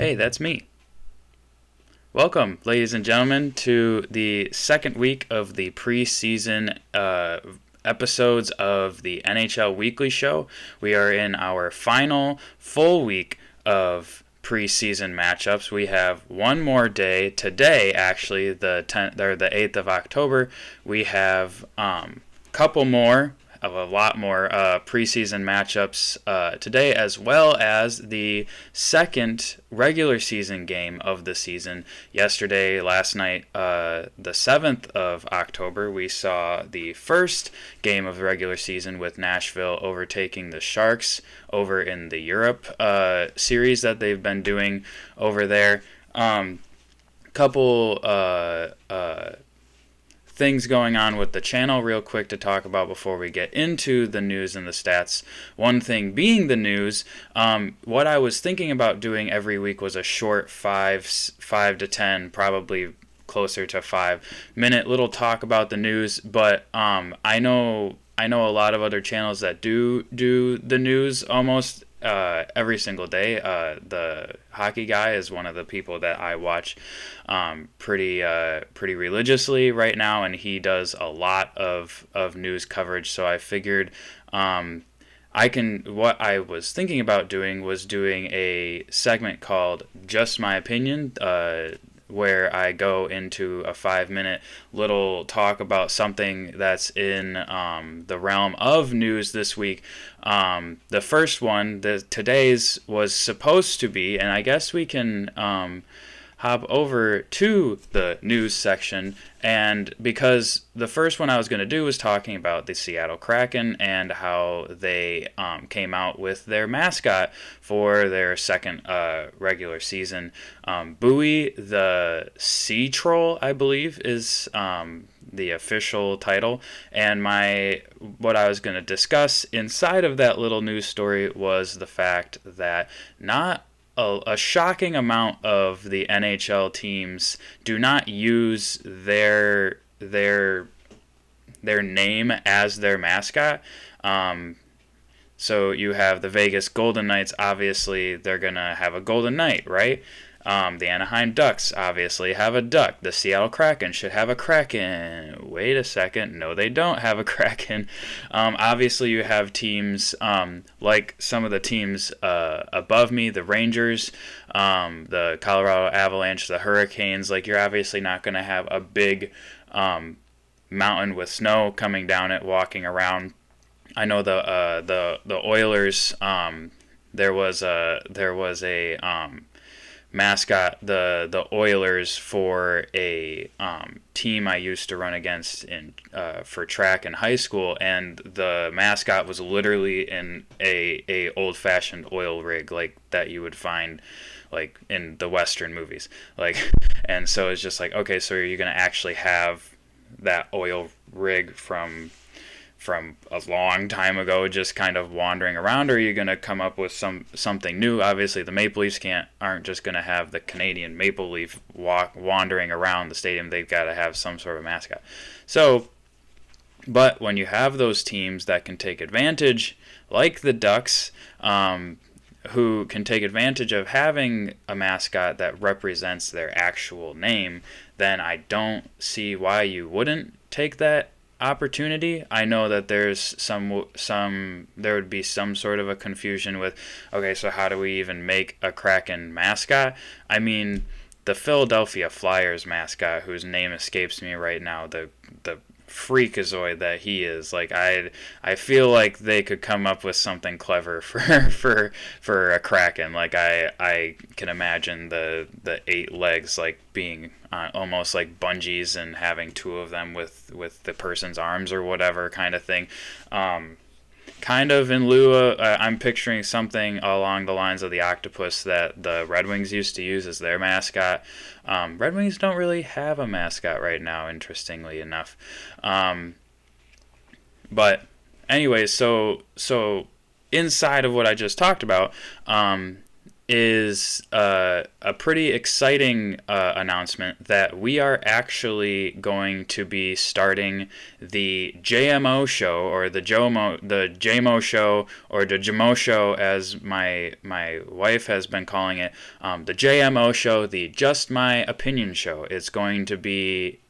Hey, that's me. Welcome, ladies and gentlemen, to the second week of the preseason episodes of the NHL Weekly Show. We are in our final full week of preseason matchups. We have one more day today. Actually, the 8th of October. We have couple more of a lot more preseason matchups today, as well as the second regular season game of the season. Last night, the 7th of October, we saw the first game of the regular season with Nashville overtaking the Sharks over in the Europe series that they've been doing over there. Couple things going on with the channel real quick to talk about before we get into the news and the stats. One thing being the news, what I was thinking about doing every week was a short 5 to 10, probably closer to 5-minute little talk about the news, but I know a lot of other channels that do the news almost every single day. The Hockey Guy is one of the people that I watch pretty religiously right now, and he does a lot of news coverage. So I figured what I was thinking about doing was doing a segment called Just My Opinion, where I go into a 5-minute little talk about something that's in the realm of news this week. The first one, today's, was supposed to be, and I guess we can hop over to the news section, and because the first one I was going to do was talking about the Seattle Kraken and how they came out with their mascot for their second regular season. Bowie the Sea Troll, I believe, is the official title, and what I was going to discuss inside of that little news story was the fact that not a shocking amount of the NHL teams do not use their name as their mascot. So you have the Vegas Golden Knights. Obviously, they're gonna have a Golden Knight, right? The Anaheim Ducks obviously have a duck. The Seattle Kraken should have a Kraken. Wait a second. No, they don't have a Kraken. Obviously, you have teams like some of the teams above me, the Rangers, the Colorado Avalanche, the Hurricanes. Like, you're obviously not going to have a big mountain with snow coming down it, walking around. I know the Oilers. There was a mascot, the Oilers, for a team I used to run against for track in high school, and the mascot was literally in a old-fashioned oil rig like that you would find like in the Western movies, like. And so it's just like, okay, so you're gonna actually have that oil rig from a long time ago just kind of wandering around, or are you going to come up with something new? Obviously, the Maple Leafs aren't just going to have the Canadian Maple Leaf wandering around the stadium. They've got to have some sort of mascot. So, but when you have those teams that can take advantage, like the Ducks, who can take advantage of having a mascot that represents their actual name, then I don't see why you wouldn't take that opportunity. I know that there's there would be some sort of a confusion with, okay, so how do we even make a Kraken mascot? I mean, the Philadelphia Flyers mascot, whose name escapes me right now, the freakazoid that he is, like, I feel like they could come up with something clever for a Kraken. Like, I can imagine the 8 legs like being almost like bungees and having 2 of them with the person's arms or whatever kind of thing. Kind of in lieu of, I'm picturing something along the lines of the octopus that the Red Wings used to use as their mascot. Red Wings don't really have a mascot right now, interestingly enough. But anyways, so inside of what I just talked about, is a pretty exciting announcement that we are actually going to be starting the JMO Show, or the JMO Show, or the JMO Show, as my wife has been calling it. The JMO Show, the Just My Opinion Show. It's going to be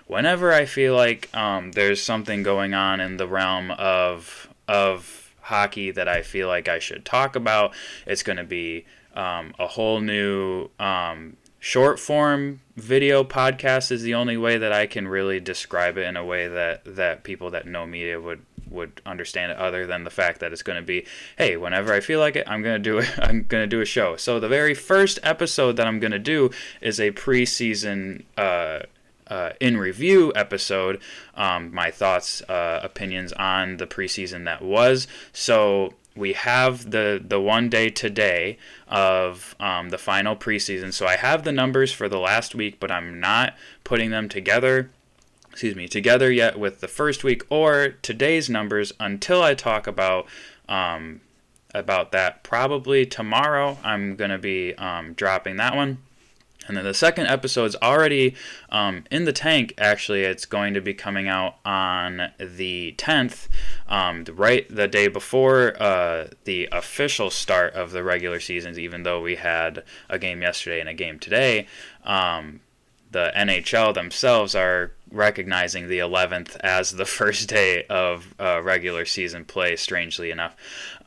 whenever I feel like there's something going on in the realm of hockey that I feel like I should talk about. It's going to be a whole new short form video podcast is the only way that I can really describe it in a way that people that know media would understand it, other than the fact that it's going to be, hey, whenever I feel like it, I'm going to do a show. So the very first episode that I'm going to do is a preseason in review episode, my thoughts, opinions on the preseason that was. So we have the one day today of the final preseason. So I have the numbers for the last week, but I'm not putting them together yet with the first week or today's numbers until I talk about that. Probably tomorrow I'm going to be dropping that one. And then the second episode's already in the tank. Actually, it's going to be coming out on the 10th, right the day before the official start of the regular seasons, even though we had a game yesterday and a game today. The NHL themselves are recognizing the 11th as the first day of regular season play, strangely enough.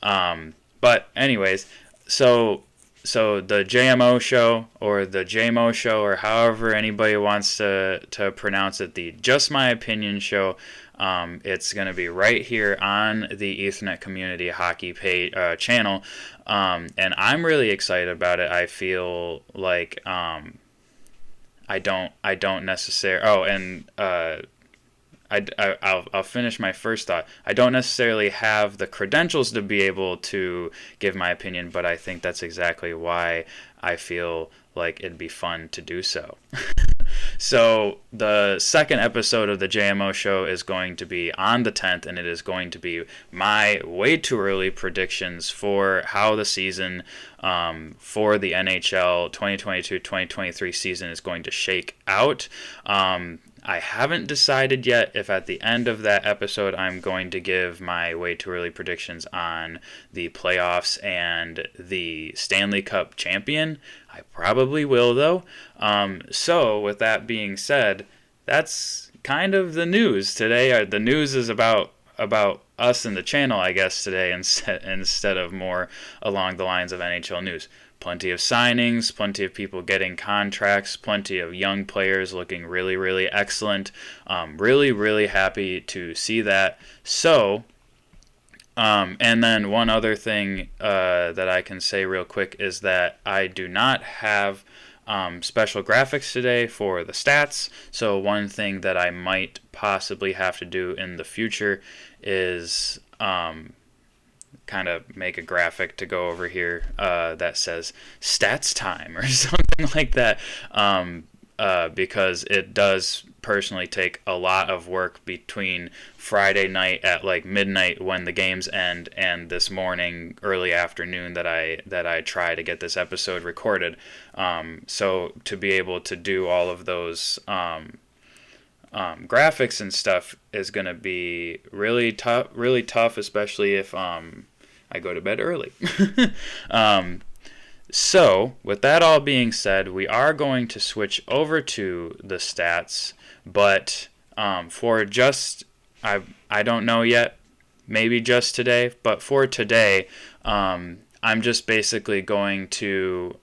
But anyways, so the JMO Show, or the JMO Show, or however anybody wants to pronounce it, the Just My Opinion Show, it's going to be right here on the Ethernet Community Hockey channel, and I'm really excited about it. I feel like I don't necessarily. Oh, and I'll finish my first thought. I don't necessarily have the credentials to be able to give my opinion, but I think that's exactly why I feel like it'd be fun to do so. So the second episode of the JMO Show is going to be on the 10th, and it is going to be my way too early predictions for how the season for the NHL 2022-2023 season is going to shake out. I haven't decided yet if at the end of that episode I'm going to give my way too early predictions on the playoffs and the Stanley Cup champion. I probably will, though. So with that being said, that's kind of the news today. The news is about us and the channel, I guess, today, instead of more along the lines of NHL news. Plenty of signings, plenty of people getting contracts, plenty of young players looking really, really excellent. Really, really happy to see that. So, and then one other thing that I can say real quick is that I do not have special graphics today for the stats. So one thing that I might possibly have to do in the future is kind of make a graphic to go over here that says stats time or something like that, because it does personally take a lot of work between Friday night at like midnight when the games end and this morning early afternoon that I try to get this episode recorded. So to be able to do all of those graphics and stuff is going to be really tough, especially if I go to bed early. So, with that all being said, we are going to switch over to the stats, but for just, I don't know yet, maybe just today, but for today, I'm just basically going to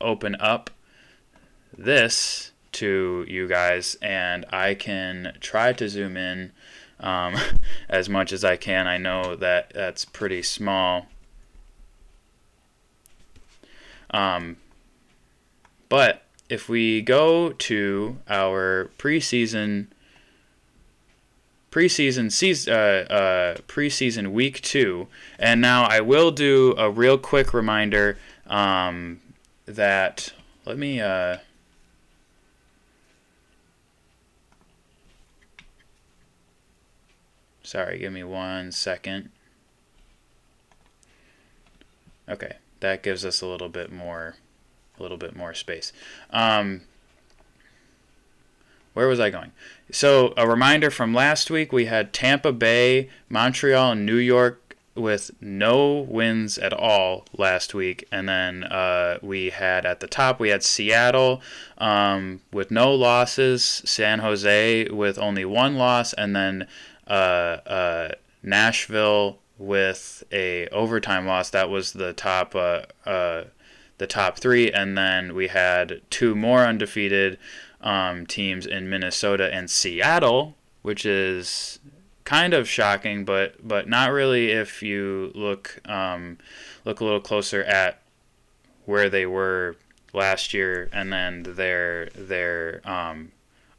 open up this to you guys, and I can try to zoom in as much as I can. I know that that's pretty small. But if we go to our preseason week 2, and now I will do a real quick reminder that let me sorry, give me 1 second. Okay, that gives us a little bit more space. Where was I going? So a reminder from last week, we had Tampa Bay, Montreal, and New York with no wins at all last week. And then we had at the top, we had Seattle with no losses, San Jose with only one loss, and then Nashville with a overtime loss. That was the top three. And then we had two more undefeated teams in Minnesota and Seattle, which is kind of shocking, but not really if you look a little closer at where they were last year and then their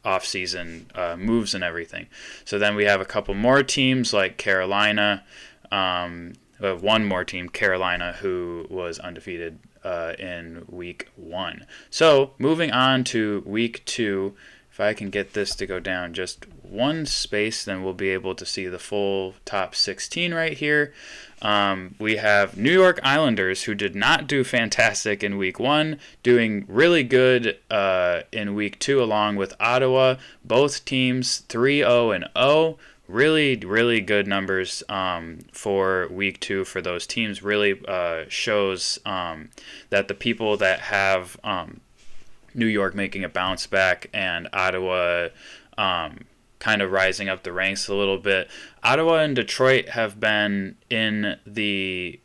off-season moves and everything. So then we have a couple more teams like Carolina, one more team, Carolina, who was undefeated in week 1. So moving on to week 2, if I can get this to go down just one space, then we'll be able to see the full top 16 right here. We have New York Islanders, who did not do fantastic in week 1, doing really good in week 2, along with Ottawa. Both teams 3-0-0. Really, really good numbers for week 2 for those teams. Really shows that the people that have New York making a bounce back and Ottawa kind of rising up the ranks a little bit. Ottawa and Detroit have been in the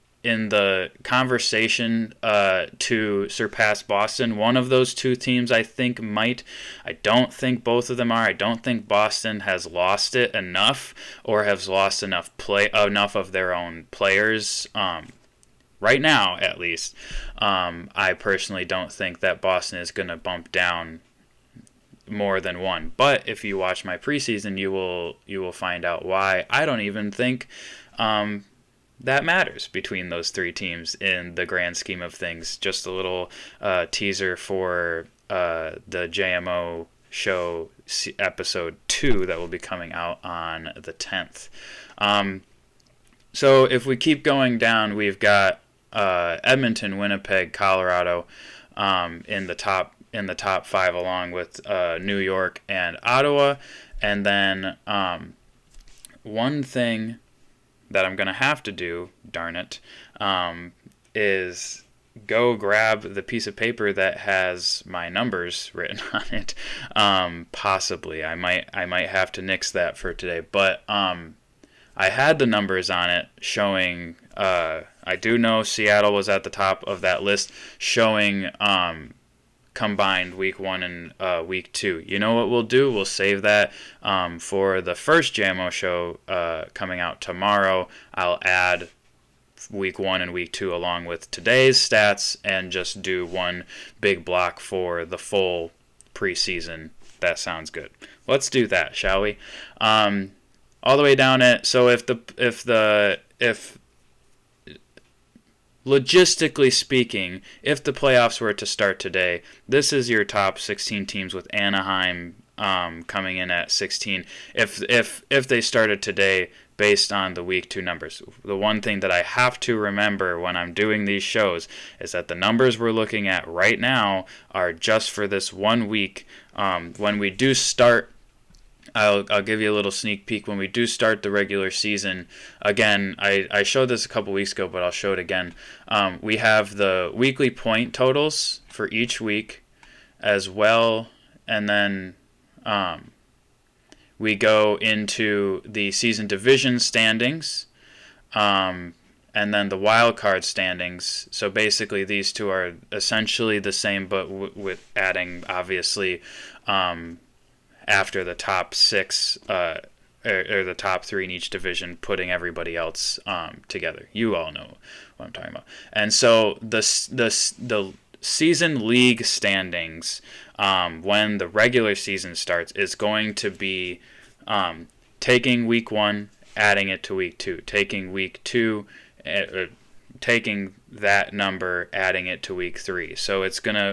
conversation to surpass Boston. One of those two teams, I think, might. I don't think both of them are. I don't think Boston has lost it enough or has lost enough of their own players. Right now, at least, I personally don't think that Boston is going to bump down more than one. But if you watch my preseason, you will find out why. I don't even think that matters between those three teams in the grand scheme of things. Just a little teaser for the JMO Show episode 2 that will be coming out on the 10th. So if we keep going down, we've got Edmonton, Winnipeg, Colorado in the top 5, along with New York and Ottawa. And then one thing that I'm going to have to do, darn it, is go grab the piece of paper that has my numbers written on it. Possibly. I might have to nix that for today. But I had the numbers on it showing, I do know Seattle was at the top of that list, showing combined week 1 and week 2. You know what we'll do? We'll save that for the first JMO show coming out tomorrow. I'll add week 1 and week 2 along with today's stats and just do one big block for the full preseason. That sounds good. Let's do that, shall we? All the way down it. So if logistically speaking, if the playoffs were to start today, this is your top 16 teams with Anaheim coming in at 16. If they started today based on the week 2 numbers. The one thing that I have to remember when I'm doing these shows is that the numbers we're looking at right now are just for this 1 week. When we do start, I'll give you a little sneak peek. When we do start the regular season, again, I showed this a couple weeks ago, but I'll show it again. We have the weekly point totals for each week as well, and then we go into the season division standings, and then the wild card standings. So basically these two are essentially the same, but with adding, obviously, after the top 6 or the top 3 in each division, putting everybody else together. You all know what I'm talking about. And so the season league standings, when the regular season starts, is going to be taking week 1, adding it to week 2, taking week 2, taking that number, adding it to week 3. So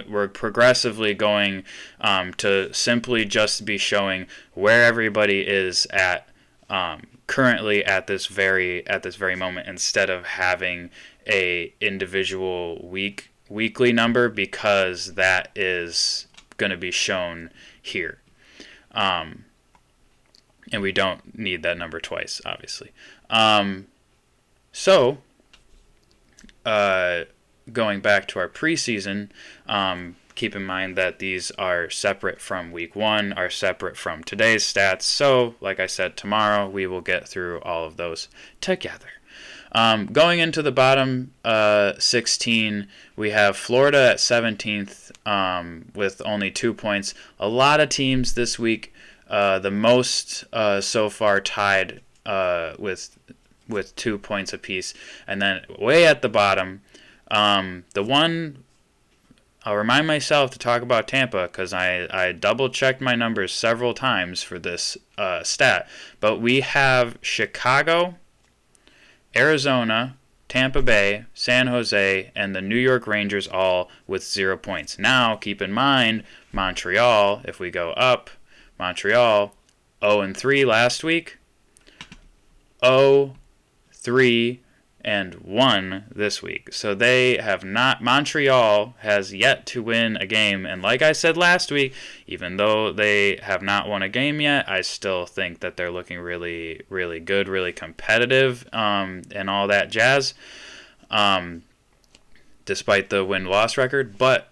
we're progressively going to simply just be showing where everybody is at currently at this very moment, instead of having a individual weekly number, because that is going to be shown here. And we don't need that number twice, obviously. So, going back to our preseason, keep in mind that these are separate from week 1, are separate from today's stats. So, like I said, tomorrow we will get through all of those together. Going into the bottom 16, we have Florida at 17th with only 2 points. A lot of teams this week, the most so far tied with 2 points apiece. And then way at the bottom, the one, I'll remind myself to talk about Tampa because I double-checked my numbers several times for this stat. But we have Chicago, Arizona, Tampa Bay, San Jose, and the New York Rangers all with 0 points. Now, keep in mind, Montreal, if we go up, Montreal, 0-3 last week, 0-3 and 1 this week. So they have not, Montreal has yet to win a game. And like I said last week, even though they have not won a game yet, I still think that they're looking really, really good, really competitive, and all that jazz, despite the win-loss record. But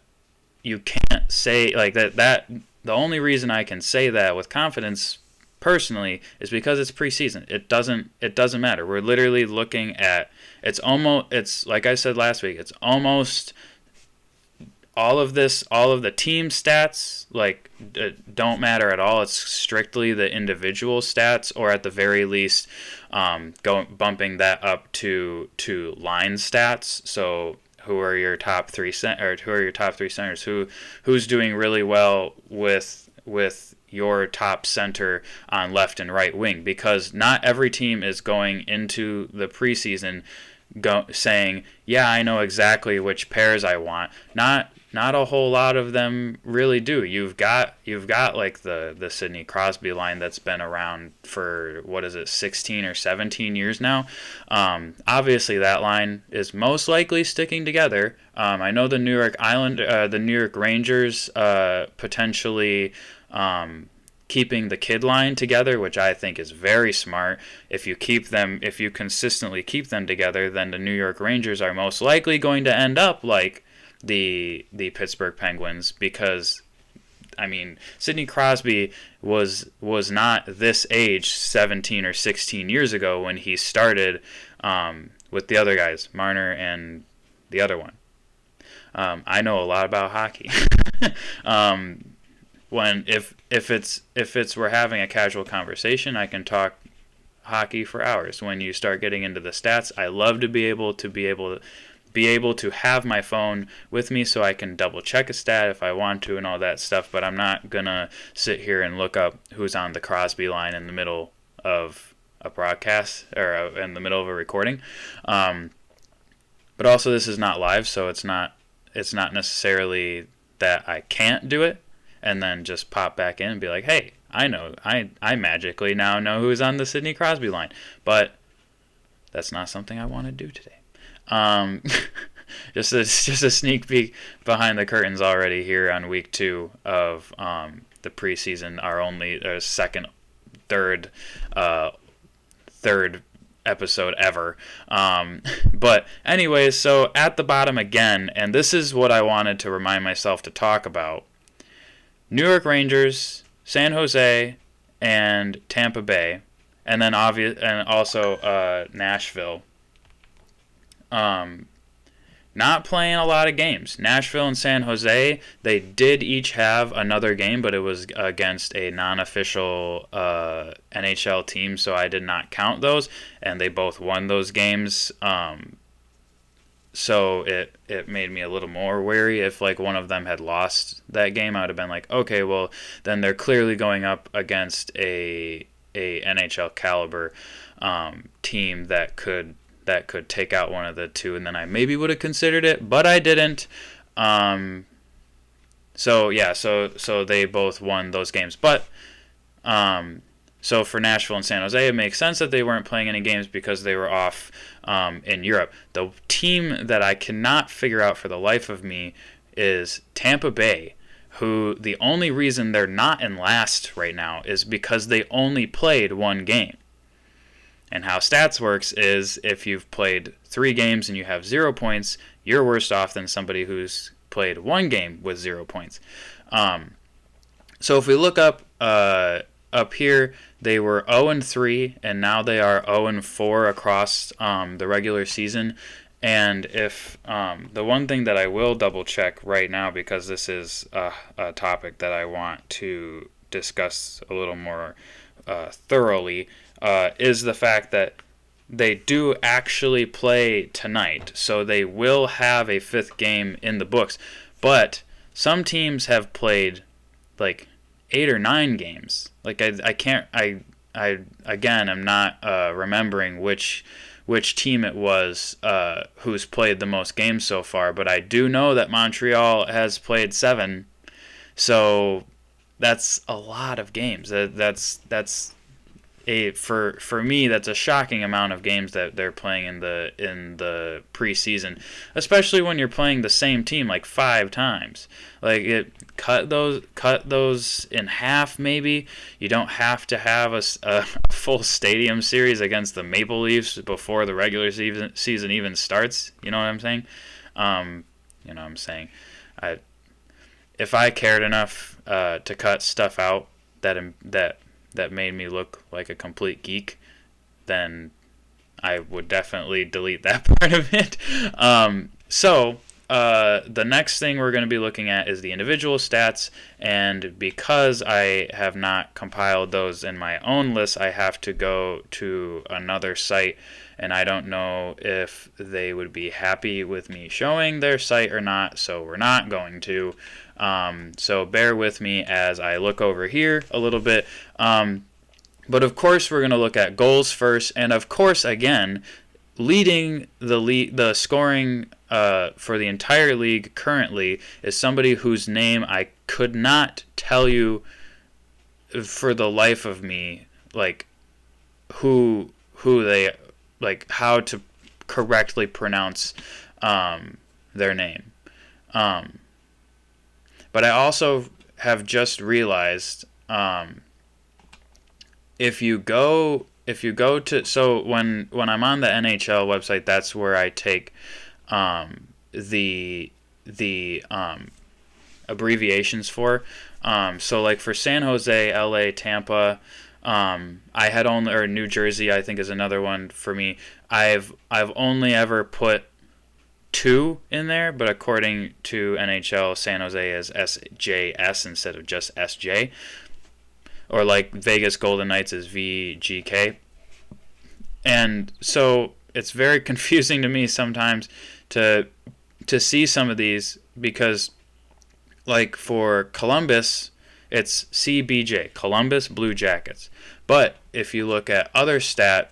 you can't say like that. The only reason I can say that with confidence personally is because it's preseason. It doesn't matter. We're literally looking at, it's like I said last week, it's almost all of the team stats don't matter at all. It's strictly the individual stats, or at the very least bumping that up to line stats. So who are your top three centers? Who's doing really well with your top center on left and right wing? Because not every team is going into the preseason saying, yeah, I know exactly which pairs I want. Not a whole lot of them really do. You've got like the Sidney Crosby line that's been around for 16 or 17 years now. Obviously that line is most likely sticking together. I know the New York Rangers potentially keeping the kid line together, which I think is very smart. If you consistently keep them together, then the New York Rangers are most likely going to end up like the Pittsburgh Penguins, because I mean, Sidney Crosby was not this age 17 or 16 years ago when he started with the other guys, Marner and the other one. I know a lot about hockey. If it's we're having a casual conversation, I can talk hockey for hours. When you start getting into the stats, I love to be able to have my phone with me so I can double check a stat if I want to and all that stuff, but I'm not gonna sit here and look up who's on the Crosby line in the middle of a broadcast or in the middle of a recording. But also this is not live, so it's not necessarily that I can't do it and then just pop back in and be like, hey, I know, I magically now know who's on the Sidney Crosby line. But that's not something I want to do today. Just a sneak peek behind the curtains already here on week 2 of the preseason, our third episode ever. But anyways, so at the bottom again, and this is what I wanted to remind myself to talk about: New York Rangers, San Jose, and Tampa Bay, and then also Nashville. Not playing a lot of games. Nashville and San Jose, they did each have another game, but it was against a non-official NHL team, so I did not count those, and they both won those games. So it made me a little more wary. If like one of them had lost that game, I would have been like, okay, well then they're clearly going up against a NHL caliber team that could take out one of the two, and then I maybe would have considered it, but I didn't. So they both won those games. But So for Nashville and San Jose, it makes sense that they weren't playing any games because they were off in Europe. The team that I cannot figure out for the life of me is Tampa Bay, who the only reason they're not in last right now is because they only played one game. And how stats works is if you've played 3 games and you have 0 points, you're worse off than somebody who's played 1 game with 0 points. So if we look up here, they were 0-3, and now they are 0-4 across the regular season. And if the one thing that I will double check right now, because this is a topic that I want to discuss a little more thoroughly, is the fact that they do actually play tonight. So they will have a 5th game in the books. But some teams have played like 8 or 9 games. Like I again, I'm not remembering which team it was who's played the most games so far, but I do know that Montreal has played 7. So that's a lot of games. That's for me, that's a shocking amount of games that they're playing in the preseason, especially when you're playing the same team like 5 times. Like cut those in half maybe. You don't have to have a full stadium series against the Maple Leafs before the regular season even starts. You know what I'm saying? You know what I'm saying? If I cared enough to cut stuff out that made me look like a complete geek, then I would definitely delete that part of it. So the next thing we're going to be looking at is the individual stats, and because I have not compiled those in my own list, I have to go to another site, and I don't know if they would be happy with me showing their site or not, so we're not going to. So bear with me as I look over here a little bit. But of course we're going to look at goals first, and of course again, leading the scoring for the entire league currently is somebody whose name I could not tell you for the life of me, like who they, like how to correctly pronounce their name. But I also have just realized if you go to, so when I'm on the NHL website, that's where I take the abbreviations for. So like for San Jose, LA, Tampa, I had only, or New Jersey, I think is another one for me. I've only ever put 2 in there, but according to NHL, San Jose is SJS instead of just SJ. Or like Vegas Golden Knights is VGK. And so it's very confusing to me sometimes to see some of these, because like for Columbus, it's CBJ, Columbus Blue Jackets. But if you look at other stat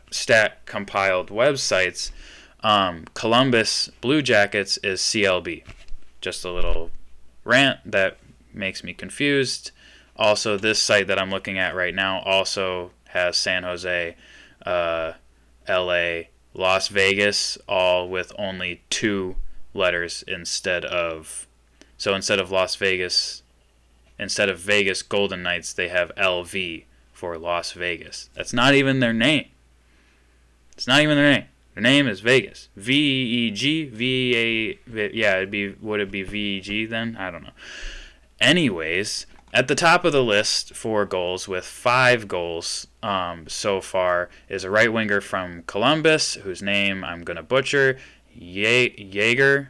compiled websites, Columbus Blue Jackets is CLB. Just a little rant that makes me confused. Also, this site that I'm looking at right now also has San Jose, LA, Las Vegas, all with only 2 letters instead of Las Vegas, instead of Vegas Golden Knights, they have LV for Las Vegas. That's not even their name. It's not even their name. Their name is Vegas. VEG, yeah, would it be VEG then? I don't know. Anyways, at the top of the list for goals with 5 goals so far is a right winger from Columbus, whose name I'm going to butcher, Yeager,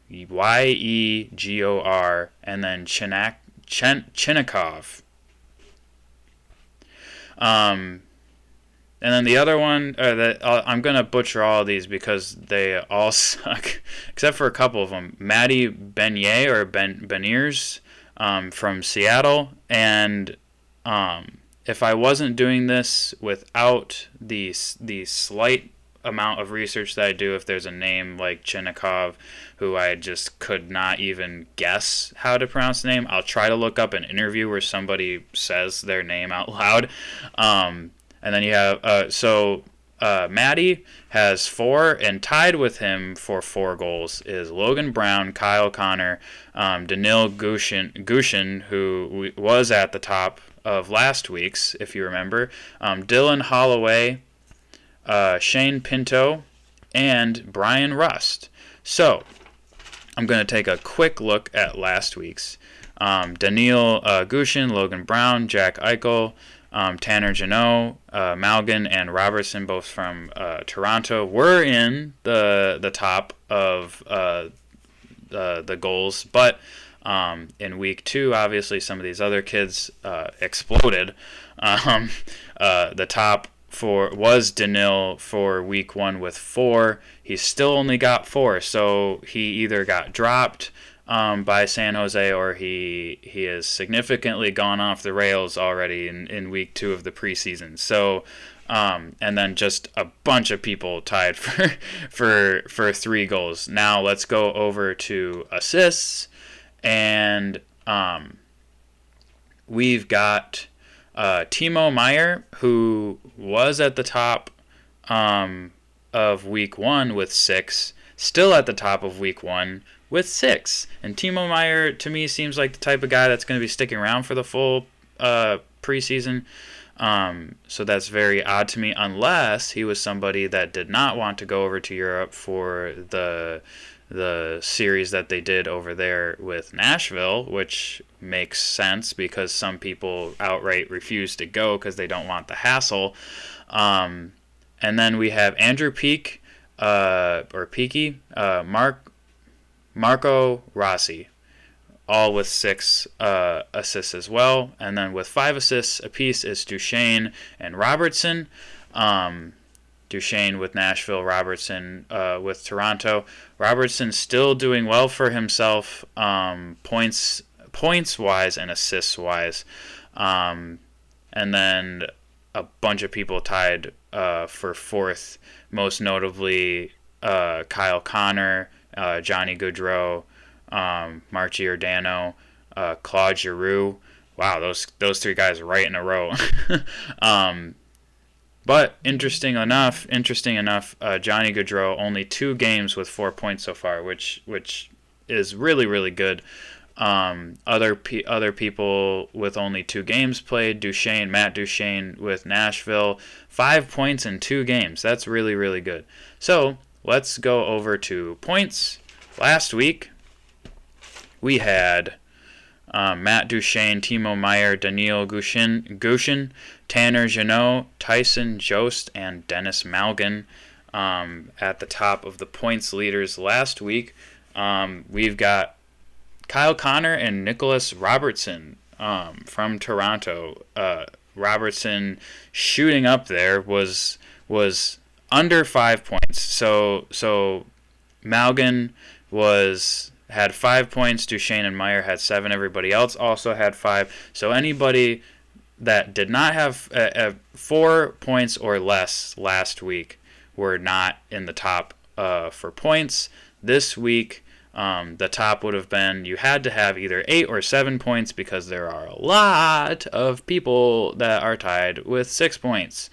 Yegor, and then Chinnikov. And then the other one, I'm going to butcher all of these because they all suck, except for a couple of them. Matty Benier or Beniers from Seattle. And if I wasn't doing this without the slight amount of research that I do, if there's a name like Chinnikov who I just could not even guess how to pronounce the name, I'll try to look up an interview where somebody says their name out loud. And then you have Maddie has 4, and tied with him for 4 goals is Logan Brown, Kyle Connor, Danil Gushin, who was at the top of last week's, if you remember, Dylan Holloway, Shane Pinto, and Brian Rust. So I'm going to take a quick look at last week's. Danil Gushin, Logan Brown, Jack Eichel, Tanner Jeannot, Malgin, and Robertson, both from Toronto, were in the top of the goals. But in week 2, obviously, some of these other kids exploded. The top was Danil for week 1 with 4. He still only got 4, so he either got dropped by San Jose, or he has significantly gone off the rails already in week 2 of the preseason. So, and then just a bunch of people tied for 3 goals. Now let's go over to assists, and we've got Timo Meier, who was at the top of week 1 with 6, still at the top of week 1 with 6. And Timo Meier, to me, seems like the type of guy that's going to be sticking around for the full preseason. So that's very odd to me, unless he was somebody that did not want to go over to Europe for the series that they did over there with Nashville, which makes sense because some people outright refuse to go because they don't want the hassle. And then we have Andrew Peake, Marco Rossi, all with 6 assists as well. And then with 5 assists apiece is Duchesne and Robertson. Duchesne with Nashville, Robertson with Toronto. Robertson still doing well for himself, points-wise and assists-wise. And then a bunch of people tied for 4th, most notably Kyle Connor, Johnny Gaudreau, Mark Giordano, Claude Giroux. Wow, those 3 guys right in a row. But interesting enough, Johnny Gaudreau only 2 games with 4 points so far, which is really, really good. Other people with only 2 games played. Matt Duchesne with Nashville, 5 points in 2 games. That's really, really good. So let's go over to points. Last week we had Matt Duchesne, Timo Meier, Danil Gushin, Tanner Jeannot, Tyson Jost, and Dennis Malgin at the top of the points leaders last week. We've got Kyle Connor and Nicholas Robertson from Toronto. Robertson shooting up there was under 5 points. So Malgin had 5 points. Duchesne and Meier had 7. Everybody else also had 5. So anybody that did not have 4 points or less last week were not in the top for points. This week, the top would have been, you had to have either 8 or 7 points, because there are a lot of people that are tied with 6 points.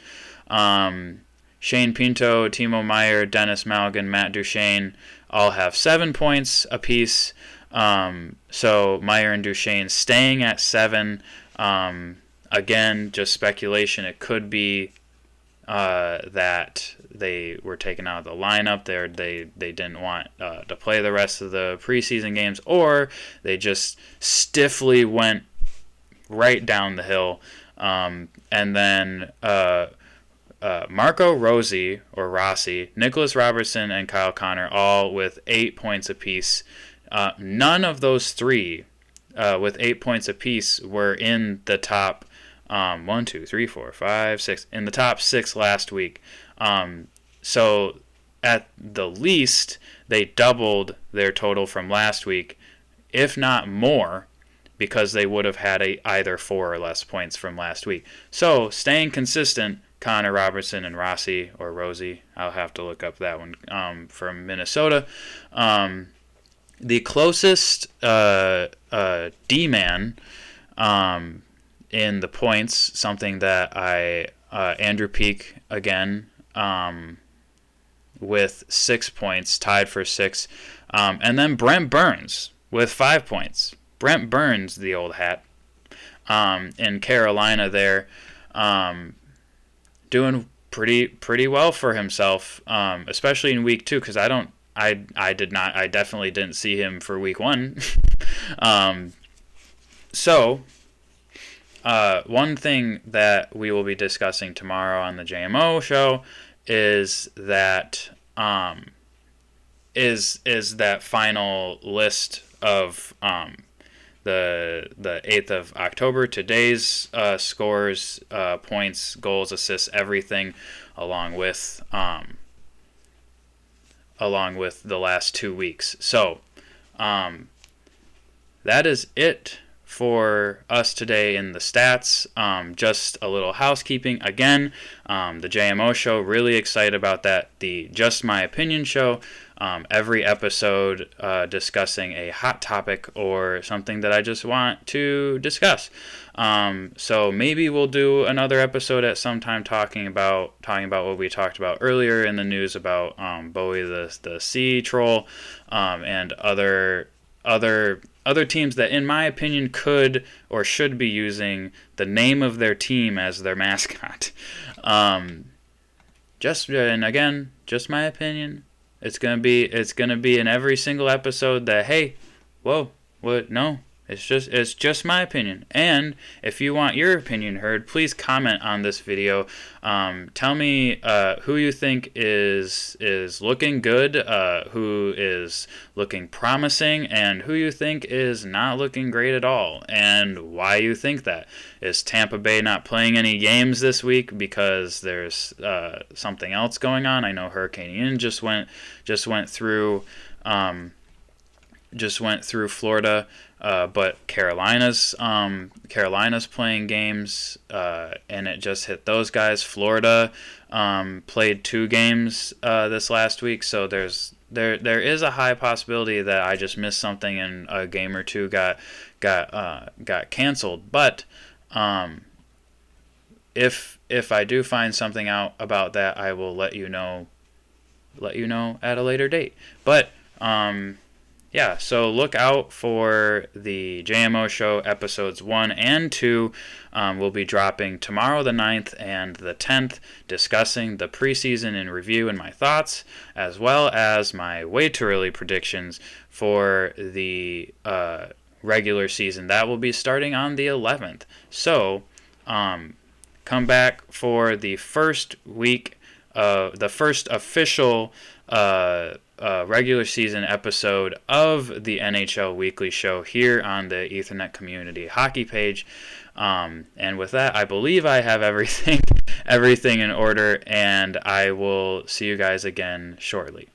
Shane Pinto, Timo Meier, Dennis Malgin, Matt Duchesne all have 7 points apiece. So Meier and Duchesne staying at 7. Again, just speculation. It could be that they were taken out of the lineup. They didn't want to play the rest of the preseason games, or they just stiffly went right down the hill. And then Marco Rossi, Nicholas Robertson, and Kyle Connor all with 8 points apiece. None of those 3 with 8 points apiece were in the top 1, 2, 3, 4, 5, 6 in the top 6 last week. So at the least, they doubled their total from last week, if not more, because they would have had either 4 or less points from last week. So staying consistent Connor Robertson and Rossi, or Rosie, I'll have to look up that one, from Minnesota. The closest D-man in the points, something that Andrew Peak again, with 6 points, tied for 6. And then Brent Burns with 5 points. Brent Burns, the old hat, in Carolina there, doing pretty well for himself, especially in week 2, because I definitely didn't see him for week 1. So one thing that we will be discussing tomorrow on the JMO show is that is that final list of the 8th of October, today's scores, points, goals, assists, everything, along with the last 2 weeks. So that is it for us today in the stats. Just a little housekeeping again. The JMO show, really excited about that. The Just My Opinion show, every episode discussing a hot topic or something that I just want to discuss. So maybe we'll do another episode at some time talking about what we talked about earlier in the news about Bowie the Sea Troll, and other teams that, in my opinion, could or should be using the name of their team as their mascot. Just my opinion. It's gonna be in every single episode that, hey, whoa, what? No, it's just my opinion. And if you want your opinion heard, please comment on this video. Tell me who you think is looking good, who is looking promising, and who you think is not looking great at all, and why you think that. Is Tampa Bay not playing any games this week because there's something else going on? I know Hurricane Ian just went through Florida, but Carolina's playing games, and it just hit those guys. Florida played 2 games this last week, so there is a high possibility that I just missed something and a game or 2 got canceled. But if I do find something out about that, I will let you know at a later date. But yeah, so look out for the JMO Show episodes 1 and 2. We'll be dropping tomorrow the 9th and the 10th, discussing the preseason in review and my thoughts, as well as my way too early predictions for the regular season. That will be starting on the 11th. So come back for the first week, the first official regular season episode of the NHL Weekly Show here on the Ethernet Community Hockey page. And with that, I believe I have everything in order, and I will see you guys again shortly.